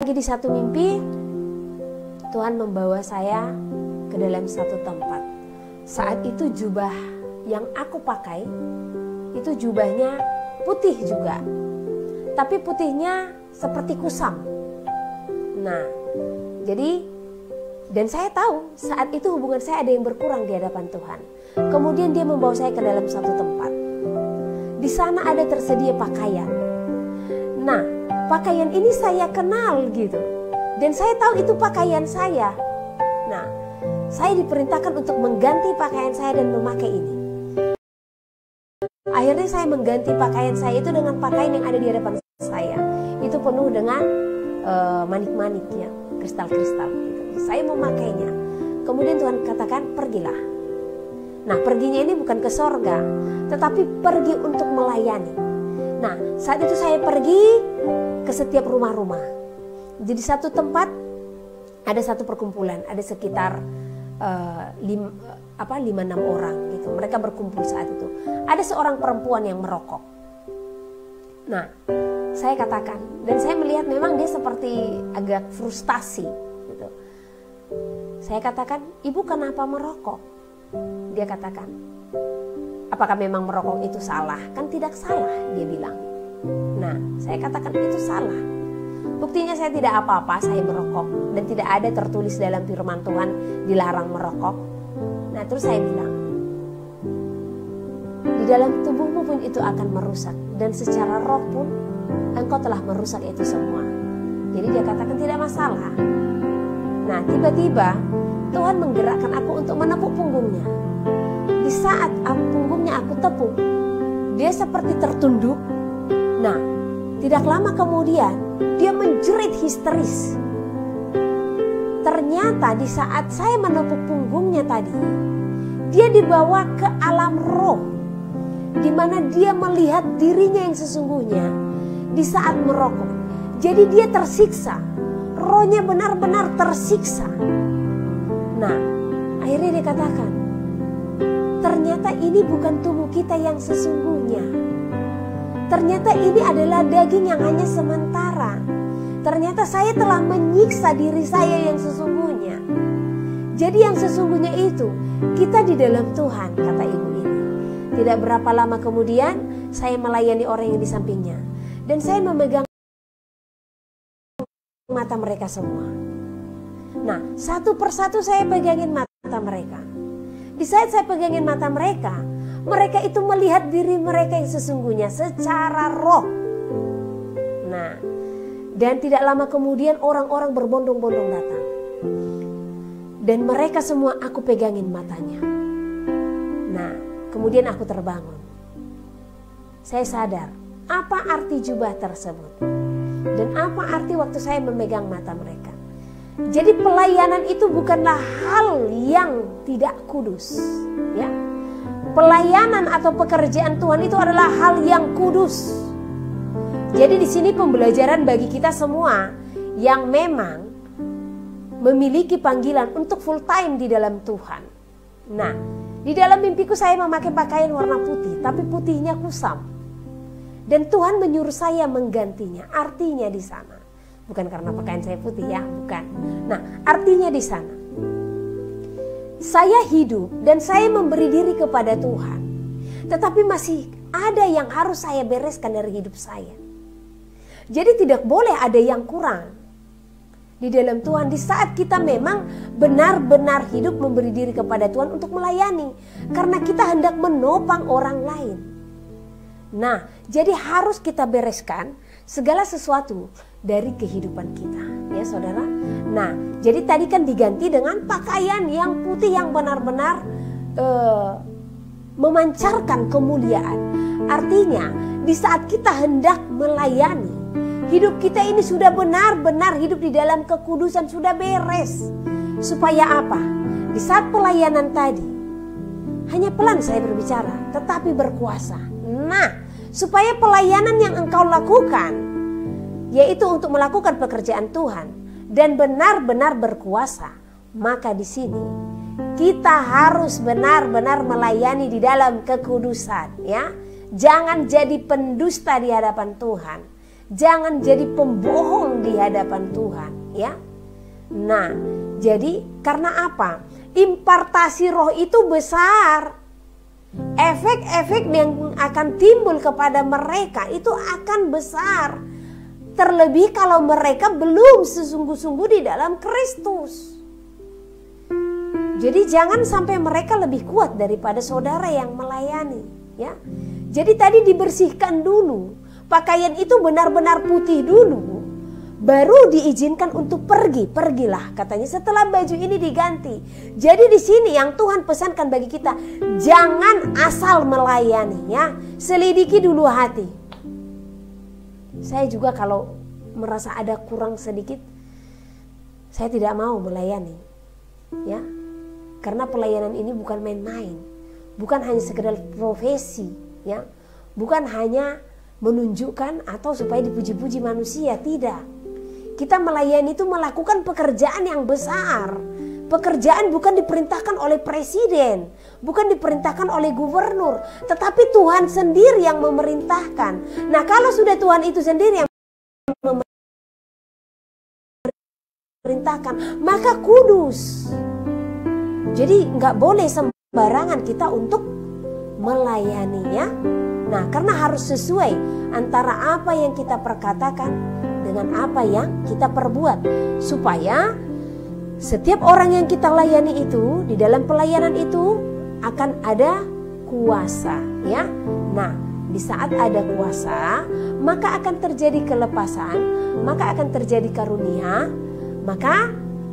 Lagi di satu mimpi, Tuhan membawa saya ke dalam satu tempat. Saat itu jubah yang aku pakai, itu jubahnya putih juga. Tapi putihnya seperti kusam. Nah, dan saya tahu saat itu hubungan saya ada yang berkurang di hadapan Tuhan. Kemudian dia membawa saya ke dalam satu tempat. Di sana ada tersedia pakaian. Nah, pakaian ini saya kenal gitu. Dan saya tahu itu pakaian saya. Nah, saya diperintahkan untuk mengganti pakaian saya dan memakai ini. Akhirnya saya mengganti pakaian saya itu dengan pakaian yang ada di hadapan saya. Itu penuh dengan manik-manik ya, kristal-kristal gitu. Saya memakainya. Kemudian Tuhan katakan, pergilah. Nah, perginya ini bukan ke sorga, tetapi pergi untuk melayani. Nah, saat itu saya pergi ke setiap rumah-rumah. Jadi satu tempat ada satu perkumpulan, ada sekitar 5-6 orang gitu. Mereka berkumpul saat itu. Ada seorang perempuan yang merokok. Nah, saya katakan, dan saya melihat memang dia seperti agak frustasi gitu. Saya katakan, ibu kenapa merokok? Dia katakan, apakah memang merokok itu salah? Kan tidak salah, dia bilang. Nah, saya katakan itu salah. Buktinya saya tidak apa-apa, saya merokok. Dan tidak ada tertulis dalam firman Tuhan dilarang merokok. Nah, terus saya bilang, di dalam tubuhmu pun itu akan merusak. Dan secara roh pun engkau telah merusak itu semua. Jadi dia katakan tidak masalah. Nah, tiba-tiba Tuhan menggerakkan aku untuk menepuk punggungnya. Di saat punggungnya aku tepuk, dia seperti tertunduk. Nah, tidak lama kemudian dia menjerit histeris. Ternyata di saat saya menepuk punggungnya tadi, dia dibawa ke alam roh, di mana dia melihat dirinya yang sesungguhnya di saat merokok. Jadi dia tersiksa, rohnya benar-benar tersiksa. Nah, akhirnya dia katakan, ternyata ini bukan tubuh kita yang sesungguhnya. Ternyata ini adalah daging yang hanya sementara. Ternyata saya telah menyiksa diri saya yang sesungguhnya. Jadi yang sesungguhnya itu kita di dalam Tuhan, kata ibu ini. Tidak berapa lama kemudian saya melayani orang yang di sampingnya. Dan saya memegang mata mereka semua. Nah, satu persatu saya pegangin mata mereka. Di saat saya pegangin mata mereka, mereka itu melihat diri mereka yang sesungguhnya secara roh. Nah, dan tidak lama kemudian orang-orang berbondong-bondong datang. Dan mereka semua aku pegangin matanya. Nah, kemudian aku terbangun. Saya sadar apa arti jubah tersebut. Dan apa arti waktu saya memegang mata mereka. Jadi pelayanan itu bukanlah hal yang tidak kudus, ya. Pelayanan atau pekerjaan Tuhan itu adalah hal yang kudus. Jadi di sini pembelajaran bagi kita semua yang memang memiliki panggilan untuk full time di dalam Tuhan. Nah, di dalam mimpiku saya memakai pakaian warna putih, tapi putihnya kusam. Dan Tuhan menyuruh saya menggantinya. Artinya di sana, bukan karena pakaian saya putih ya, bukan. Nah, artinya di sana, saya hidup dan saya memberi diri kepada Tuhan. Tetapi masih ada yang harus saya bereskan dari hidup saya. Jadi tidak boleh ada yang kurang di dalam Tuhan. Di saat kita memang benar-benar hidup memberi diri kepada Tuhan untuk melayani. Karena kita hendak menopang orang lain. Nah, jadi harus kita bereskan segala sesuatu dari kehidupan kita, ya saudara. Nah, jadi tadi kan diganti dengan pakaian yang putih yang benar-benar memancarkan kemuliaan. Artinya, di saat kita hendak melayani, hidup kita ini sudah benar-benar hidup di dalam kekudusan, sudah beres. Supaya apa? Di saat pelayanan tadi, hanya pelan saya berbicara, tetapi berkuasa. Nah, supaya pelayanan yang engkau lakukan, yaitu untuk melakukan pekerjaan Tuhan dan benar-benar berkuasa, maka di sini kita harus benar-benar melayani di dalam kekudusan, ya. Jangan jadi pendusta di hadapan Tuhan. Jangan jadi pembohong di hadapan Tuhan, ya. Nah, jadi karena apa? Impartasi roh itu besar. Efek-efek yang akan timbul kepada mereka itu akan besar. Terlebih kalau mereka belum sesungguh-sungguh di dalam Kristus. Jadi jangan sampai mereka lebih kuat daripada saudara yang melayani, ya. Jadi tadi dibersihkan dulu, pakaian itu benar-benar putih dulu, baru diizinkan untuk pergi. Pergilah katanya setelah baju ini diganti. Jadi di sini yang Tuhan pesankan bagi kita, jangan asal melayani, ya. Selidiki dulu hati. Saya juga kalau merasa ada kurang sedikit, saya tidak mau melayani, ya. Karena pelayanan ini bukan main-main, bukan hanya sekedar profesi, ya, bukan hanya menunjukkan atau supaya dipuji-puji manusia, tidak. Kita melayani itu melakukan pekerjaan yang besar. Pekerjaan bukan diperintahkan oleh presiden, bukan diperintahkan oleh gubernur, tetapi Tuhan sendiri yang memerintahkan. Nah, kalau sudah Tuhan itu sendiri yang memerintahkan, maka kudus. Jadi nggak boleh sembarangan kita untuk melayaninya. Nah, karena harus sesuai antara apa yang kita perkatakan dengan apa yang kita perbuat, supaya setiap orang yang kita layani itu di dalam pelayanan itu akan ada kuasa, ya. Nah, di saat ada kuasa, maka akan terjadi kelepasan, maka akan terjadi karunia, maka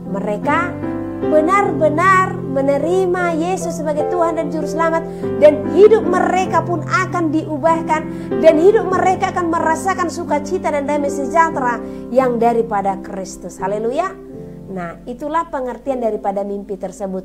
mereka benar-benar menerima Yesus sebagai Tuhan dan Juru Selamat, dan hidup mereka pun akan diubahkan, dan hidup mereka akan merasakan sukacita dan damai sejahtera yang daripada Kristus. Haleluya. Nah, itulah pengertian daripada mimpi tersebut.